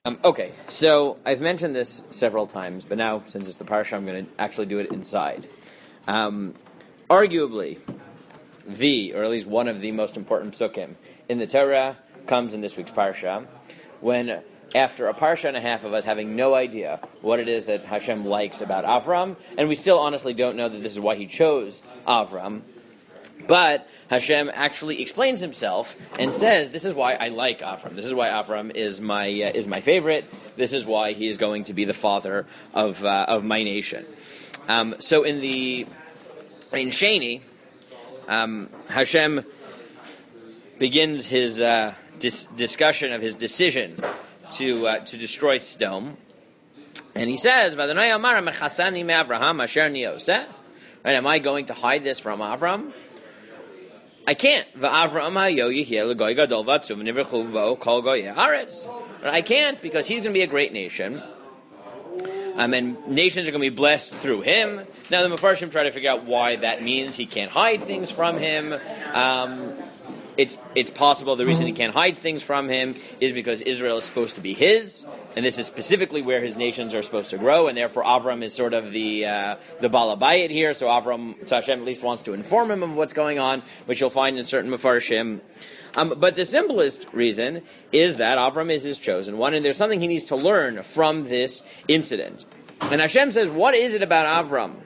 Okay, so I've mentioned this several times, but now, since it's the parsha, I'm going to actually do it inside. Arguably, or at least one of the most important psukim in the Torah comes in this week's parsha, when, after a parsha and a half of us having no idea what it is that Hashem likes about Avram, and we still honestly don't know that this is why he chose Avram, but Hashem actually explains himself and says, this is why I like Avram. This is why Avram is my favorite. This is why he is going to be the father of my nation. So in Sheni, Hashem begins his discussion of his decision to destroy Sodom, and he says, "Right, am I going to hide this from Avram? I can't. I can't, because he's going to be a great nation. And nations are going to be blessed through him." Now the Mefarshim try to figure out why that means he can't hide things from him. It's possible the reason he can't hide things from him is because Israel is supposed to be his, and this is specifically where his nations are supposed to grow, and therefore Avram is sort of the Baal Habayit here, so Hashem at least wants to inform him of what's going on, which you'll find in certain Mefarshim. But the simplest reason is that Avram is his chosen one, and there's something he needs to learn from this incident. And Hashem says, what is it about Avram?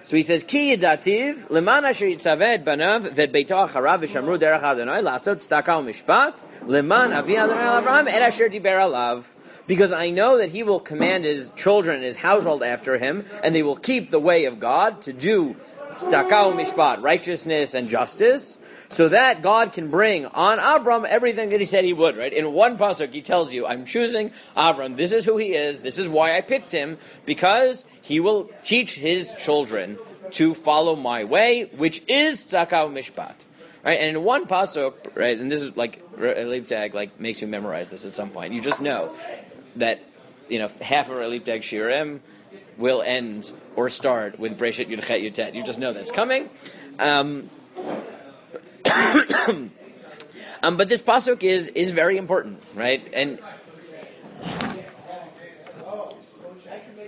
So he says, Ki yidativ leman asher yitzaveh banav vet beito acharav v'shamru derech Adonai lasot tzedakah u'mishpat leman avi Adonai Avraham et asher diber alav. Because I know that he will command his children and his household after him, and they will keep the way of God to do tzedakah u'mishpat, righteousness and justice, so that God can bring on Avram everything that he said he would, right? In one pasuk, he tells you, I'm choosing Avram. This is who he is. This is why I picked him, because he will teach his children to follow my way, which is tzedakah u'mishpat. Right? And in one pasuk, right, and this is like, a tag makes you memorize this at some point. You just know that, half of a tag shiurim will end or start with Breshit Yudchet Yutet. You just know that's coming. But this pasuk is very important, right? And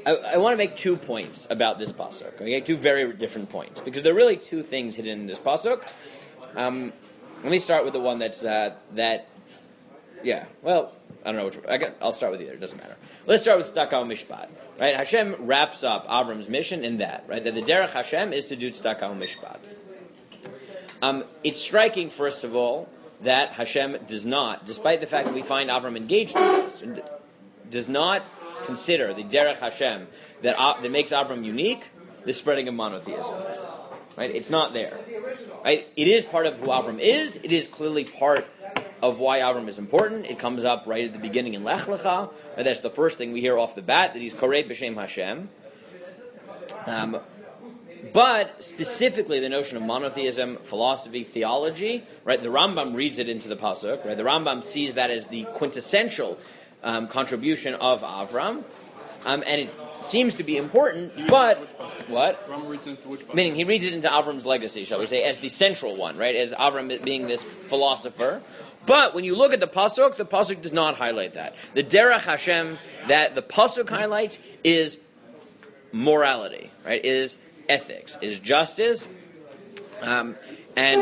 I want to make 2 points about this pasuk. Okay, 2 very different points, because there are really 2 things hidden in this pasuk. Let me start with the one that's I don't know which. I'll start with either. It doesn't matter. Let's start with tzedakah u'mishpat. Right? Hashem wraps up Avram's mission in that, right? That the derech Hashem is to do tzedakah u'mishpat. It's striking, first of all, that Hashem does not, despite the fact that we find Avram engaged in this, does not consider the derech Hashem that makes Avram unique, the spreading of monotheism. Right? It's not there. Right? It is part of who Avram is. It is clearly part of why Avram is important. It comes up right at the beginning in Lech Lecha. Right? That's the first thing we hear off the bat, that he's korei b'shem Hashem. But specifically the notion of monotheism, philosophy, theology, right? The Rambam reads it into the pasuk, right? The Rambam sees that as the quintessential contribution of Avram, and it seems to be important. But what? Rambam reads into which pasuk? Meaning he reads it into Avram's legacy, shall we say, as the central one, right? As Avram being this philosopher. But when you look at the pasuk does not highlight that. The derech Hashem that the pasuk highlights is morality, right? Is ethics, is justice, and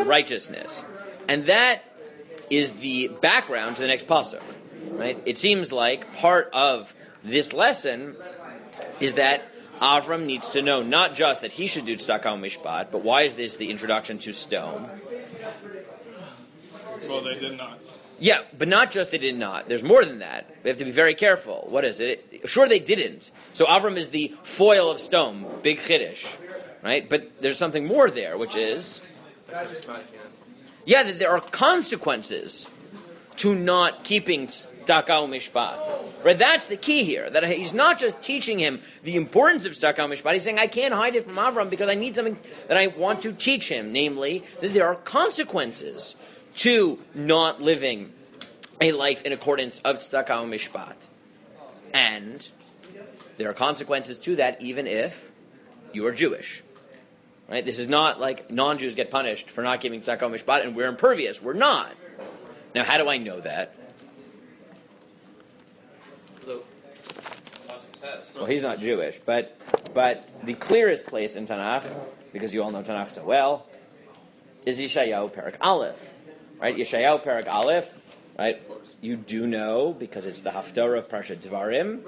righteousness. And that is the background to the next pasuk, right? It seems like part of this lesson is that Avram needs to know not just that he should do tzedakah u'mishpat, but why is this the introduction to Sodom? Well, they did not. Yeah, but not just they did not. There's more than that. We have to be very careful. What is it? Sure, they didn't. So Avram is the foil of Sodom, big chiddush, right? But there's something more there, which is, that there are consequences to not keeping tzedakah u'mishpat. Right? That's the key here. That he's not just teaching him the importance of tzedakah u'mishpat. He's saying, I can't hide it from Avram because I need something that I want to teach him, namely that there are consequences to not living a life in accordance of tzedakah u'mishpat. And there are consequences to that even if you are Jewish. Right? This is not like non-Jews get punished for not keeping tzedakah u'mishpat and we're impervious. We're not. Now, how do I know that? Well, he's not Jewish, but the clearest place in Tanakh, because you all know Tanakh so well, is Yeshayahu Perek Aleph, right? Yeshayahu Perek Aleph, right? You do know because it's the Haftarah of Parshat Dvarim,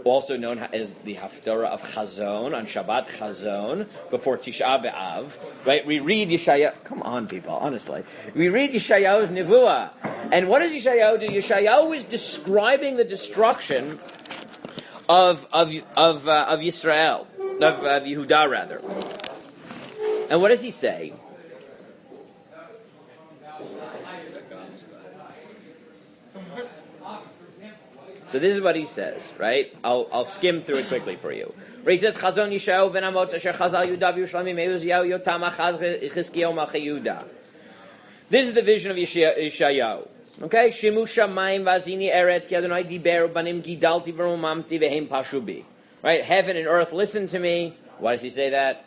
also known as the Haftarah of Chazon on Shabbat Chazon before Tisha B'Av, right? We read Yeshayahu. Come on, people, honestly. We read Yeshayahu's Nevuah, and what does Yeshayahu do? Yeshayahu is describing the destruction of Yisrael, of Yehudah rather. And what does he say? So this is what he says, right? I'll skim through it quickly for you. Where he says, Chazon Yeshayahu ben Amotz asher chazal Yehudah v'Yerushalayim Me'uziyahu Yotam achaz Chizkiyahu malchei Yehudah. This is the vision of Yeshayahu. Okay? Shimu shamayim v'azini eretz ki Adonai diber banim gidalti v'romamti v'hem pashubi. Right? Heaven and earth, listen to me. Why does he say that?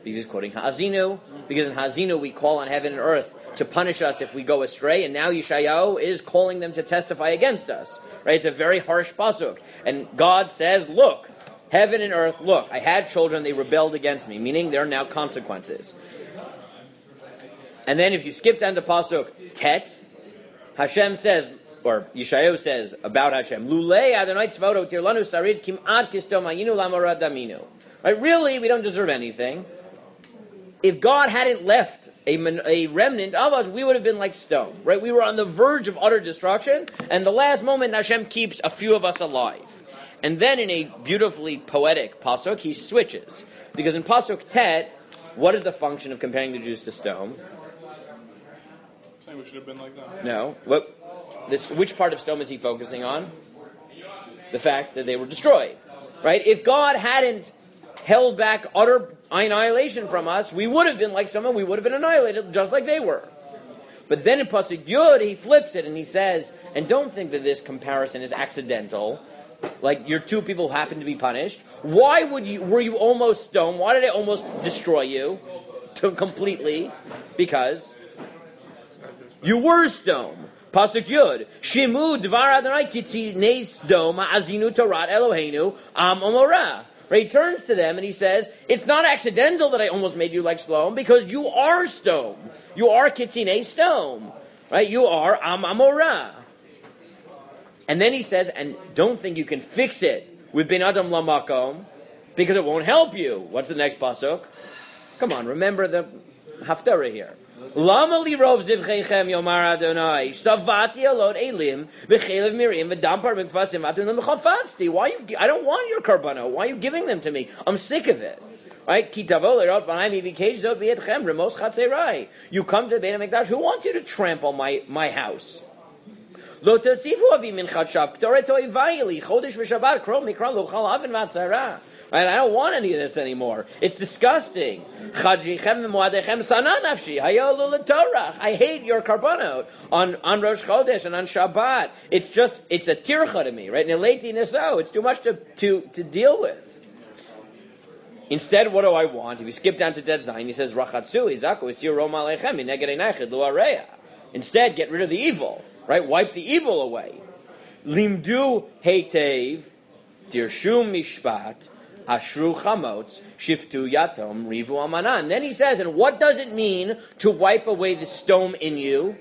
Because he's quoting Ha'azinu. Because in Ha'azinu we call on heaven and earth to punish us if we go astray, and now Yeshayahu is calling them to testify against us. Right? It's a very harsh pasuk. And God says, look, heaven and earth, look, I had children, they rebelled against me, meaning there are now consequences. And then if you skip down to pasuk Tet, Hashem says, or Yeshayahu says about Hashem, Lulei Adonai tzvaot tirlanu sarid kim'at kistom hayinu lamorad daminu. Right? Really, we don't deserve anything. If God hadn't left a remnant of us, we would have been like stone. Right? We were on the verge of utter destruction, and the last moment Hashem keeps a few of us alive. And then in a beautifully poetic pasuk, he switches. Because in pasuk Tet, what is the function of comparing the Jews to stone? Saying we should have been like that. No. Which part of stone is he focusing on? The fact that they were destroyed. Right? If God hadn't held back utter annihilation from us, we would have been like stone, and we would have been annihilated just like they were. But then in pasuk Yud, he flips it and he says, and don't think that this comparison is accidental, like your two people happen to be punished. Why were you almost stoned? Why did it almost destroy you completely? Because you were stoned. Pasuk Yud, Shimu Dvar Adonai Kitzinei Sdom Azinu Torat Eloheinu Am Omorah. He turns to them and he says, it's not accidental that I almost made you like stone, because you are stone. You are Kitzinei stone. Right? You are Am Amorah. And then he says, and don't think you can fix it with Ben Adam Lamakom, because it won't help you. What's the next pasuk? Come on, remember the Haftarah here. Lama li rov zivcheichem yomar Adonai savati alot elim v'chelev mirim v'dampar v'kvasim v'atun l'mechafatzti. Why you? I don't want your karbano. Why are you giving them to me? I'm sick of it. Right? Ki tavo lerot v'nai mivikej zot v'yetchem remos chatzerai. You come to the Beit HaMikdash. Who wants you to trample my house? Lo tasifu avi min chadshav ktoret oivayili chodesh v'shabbat kro mikra lochal avin v'atzara. Right? I don't want any of this anymore. It's disgusting. I hate your karbanot on Rosh Chodesh and on Shabbat. It's a tircha to me, right? It's too much to deal with. Instead, what do I want? If you skip down to Tet Zayin, he says, instead, get rid of the evil, right? Wipe the evil away. Limdu heitev, dirshum mishpat, Ashru chamotz, shiftu yatom, rivu amana. And then he says, and what does it mean to wipe away the stone in you?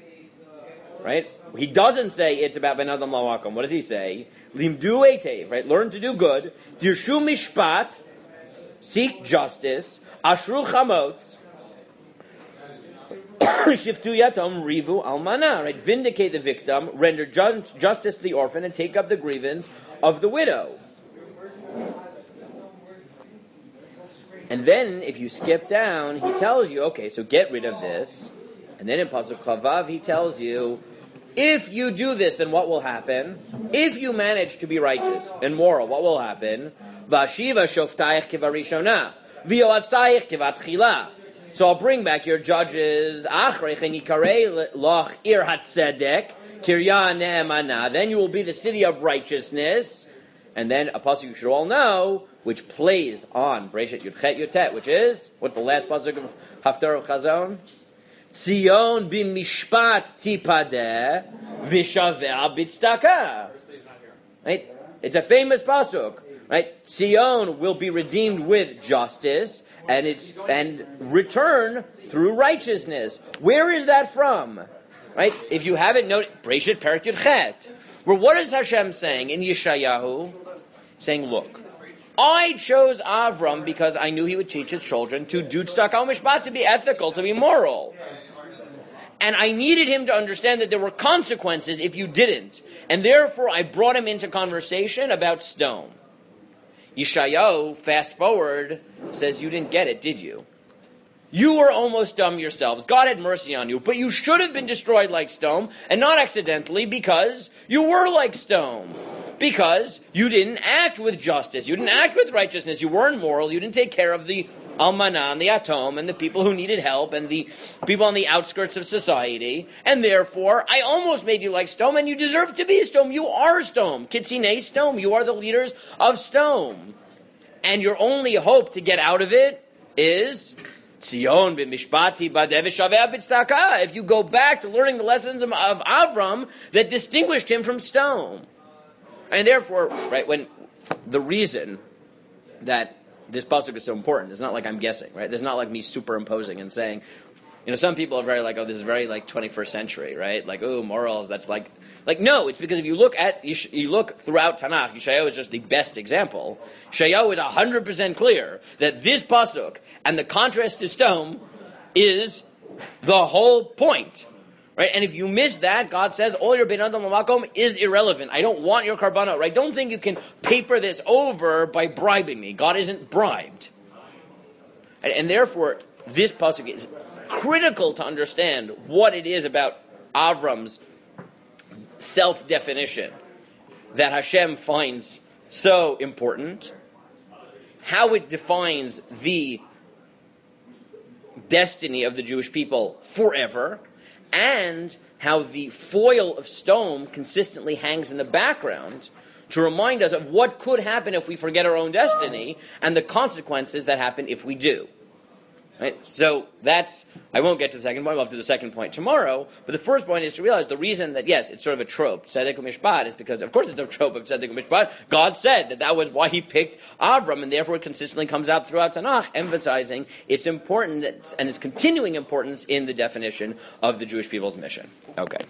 Right? He doesn't say it's about ben adam lawakom. What does he say? Limdu etev, right? Learn to do good. Dirshu mishpat, seek justice. Ashru chamotz, shiftu yatom, rivu almana. Right? Vindicate the victim, render justice to the orphan, and take up the grievance of the widow. And then, if you skip down, he tells you, okay, so get rid of this. And then in Pasuk Chavav, he tells you, if you do this, then what will happen? If you manage to be righteous and moral, what will happen? Vashiva shoftayich kivarishona, v'yoatzayich kivatchila. So I'll bring back your judges. Achrechen yikarei loch ir hatzedek kirya ne'emana. Then you will be the city of righteousness. And then a pasuk you should all know, which plays on Breshet Yudchet Yutet, which is, what's the last pasuk of Haftarah of Chazon? Tzion b'mishpat tipadeh v'shaveh b'tzedakah. Right? It's a famous pasuk. Right? Zion will be redeemed with justice and return through righteousness. Where is that from? Right? If you haven't noted, Breshit Perek Yud Chet. Well, what is Hashem saying in Yeshayahu? Saying, look, I chose Avram because I knew he would teach his children to do Tzedek Mishpat, to be ethical, to be moral. And I needed him to understand that there were consequences if you didn't. And therefore, I brought him into conversation about stone. Yeshayahu, fast forward, says, you didn't get it, did you? You were almost dumb yourselves. God had mercy on you. But you should have been destroyed like stone, and not accidentally, because you were like stone. Because you didn't act with justice. You didn't act with righteousness. You weren't moral. You didn't take care of the almanah and the atom and the people who needed help and the people on the outskirts of society. And therefore, I almost made you like stone, and you deserve to be a stone. You are stone. Kitzinei stone. You are the leaders of stone. And your only hope to get out of it is Tzion b'mishpati b'dev shaveh b'tzedakah. If you go back to learning the lessons of Avram that distinguished him from stone. And therefore, right, when the reason that this pasuk is so important, it's not like I'm guessing, right? It's not like me superimposing and saying, some people are very like, oh, this is very like 21st century, right? Like, oh, morals, that's like no, it's because if you look throughout Tanakh, Yeshayahu is just the best example. Yeshayahu is 100% clear that this pasuk and the contrast to stone is the whole point. Right? And if you miss that, God says, all your Bein Adam L'Makom is irrelevant. I don't want your Karbanot. Right? Don't think you can paper this over by bribing me. God isn't bribed. And therefore, this pasuk is critical to understand what it is about Avram's self-definition that Hashem finds so important, how it defines the destiny of the Jewish people forever, and how the foil of stone consistently hangs in the background to remind us of what could happen if we forget our own destiny and the consequences that happen if we do. Right? So I won't get to the second point, we'll have to do the second point tomorrow, but the first point is to realize the reason that, yes, it's sort of a trope, Tzedek Mishpat, is because, of course it's a trope of Tzedek Mishpat. God said that was why he picked Avram, and therefore it consistently comes out throughout Tanakh, emphasizing its importance and its continuing importance in the definition of the Jewish people's mission. Okay.